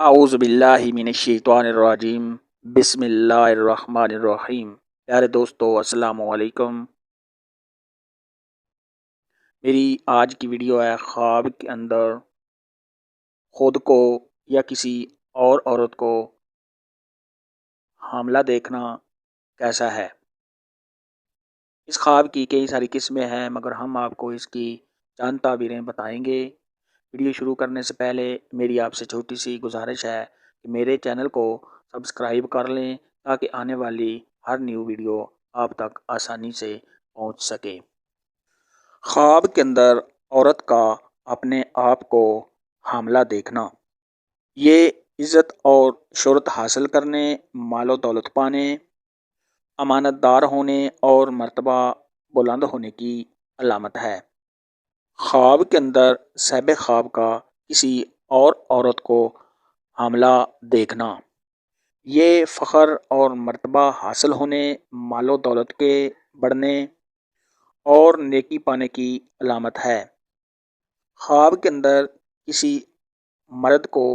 اعوذ باللہ من الشیطان الرجیم بسم اللہ الرحمن الرحیم۔ پیارے دوستو السلام علیکم۔ میری آج کی ویڈیو ہے خواب کے اندر خود کو یا کسی اور عورت کو حاملہ دیکھنا کیسا ہے۔ اس خواب کی کئی ساری قسمیں ہیں مگر ہم آپ کو اس کی چند تعبیریں بتائیں گے۔ ویڈیو شروع کرنے سے پہلے میری آپ سے چھوٹی سی گزارش ہے کہ میرے چینل کو سبسکرائب کر لیں تاکہ آنے والی ہر نیو ویڈیو آپ تک آسانی سے پہنچ سکے۔ خواب کے اندر عورت کا اپنے آپ کو حاملہ دیکھنا، یہ عزت اور شہرت حاصل کرنے، مال و دولت پانے، امانت دار ہونے اور مرتبہ بلند ہونے کی علامت ہے۔ خواب کے اندر صاحب خواب کا کسی اور عورت کو حاملہ دیکھنا، یہ فخر اور مرتبہ حاصل ہونے، مال و دولت کے بڑھنے اور نیکی پانے کی علامت ہے۔ خواب کے اندر کسی مرد کو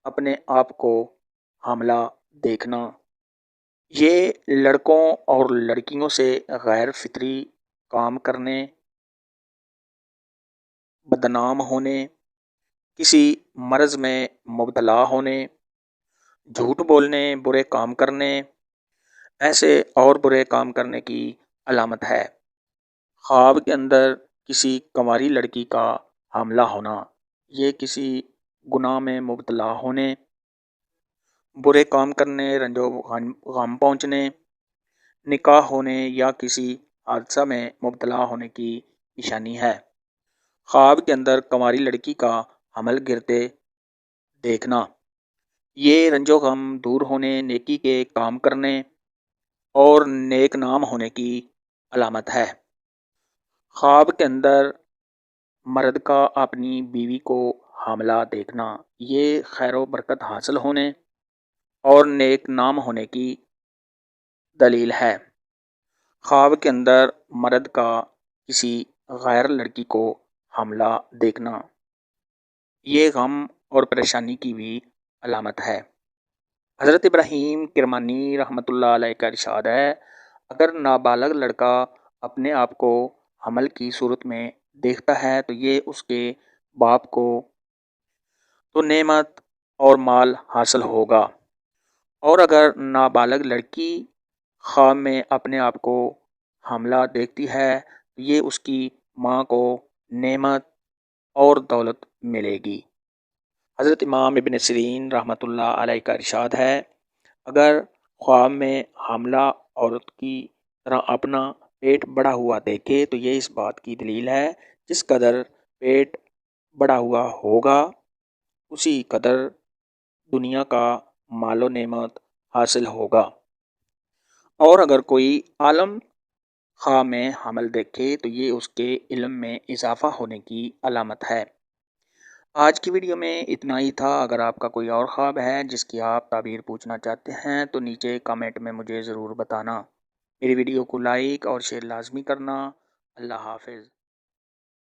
اپنے آپ کو حاملہ دیکھنا، یہ لڑکوں اور لڑکیوں سے غیر فطری کام کرنے، بدنام ہونے، کسی مرض میں مبتلا ہونے، جھوٹ بولنے، برے کام کرنے، ایسے اور برے کام کرنے کی علامت ہے۔ خواب کے اندر کسی کنواری لڑکی کا حاملہ ہونا، یہ کسی گناہ میں مبتلا ہونے، برے کام کرنے، رنج و غم پہنچنے، نکاح ہونے یا کسی حادثہ میں مبتلا ہونے کی نشانی ہے۔ خواب کے اندر کنواری لڑکی کا حمل گرتے دیکھنا، یہ رنج و غم دور ہونے، نیکی کے کام کرنے اور نیک نام ہونے کی علامت ہے۔ خواب کے اندر مرد کا اپنی بیوی کو حاملہ دیکھنا، یہ خیر و برکت حاصل ہونے اور نیک نام ہونے کی دلیل ہے۔ خواب کے اندر مرد کا کسی غیر لڑکی کو حاملہ دیکھنا، یہ غم اور پریشانی کی بھی علامت ہے۔ حضرت ابراہیم کرمانی رحمۃ اللہ علیہ کا ارشاد ہے، اگر نابالغ لڑکا اپنے آپ کو حمل کی صورت میں دیکھتا ہے تو یہ اس کے باپ کو تو نعمت اور مال حاصل ہوگا، اور اگر نابالغ لڑکی خواب میں اپنے آپ کو حاملہ دیکھتی ہے تو یہ اس کی ماں کو نعمت اور دولت ملے گی۔ حضرت امام ابن سیرین رحمۃ اللہ علیہ کا ارشاد ہے، اگر خواب میں حاملہ عورت کی طرح اپنا پیٹ بڑھا ہوا دیکھے تو یہ اس بات کی دلیل ہے جس قدر پیٹ بڑھا ہوا ہوگا اسی قدر دنیا کا مال و نعمت حاصل ہوگا، اور اگر کوئی عالم خواب میں حمل دیکھے تو یہ اس کے علم میں اضافہ ہونے کی علامت ہے۔ آج کی ویڈیو میں اتنا ہی تھا۔ اگر آپ کا کوئی اور خواب ہے جس کی آپ تعبیر پوچھنا چاہتے ہیں تو نیچے کمنٹ میں مجھے ضرور بتانا۔ میری ویڈیو کو لائک اور شیئر لازمی کرنا۔ اللہ حافظ۔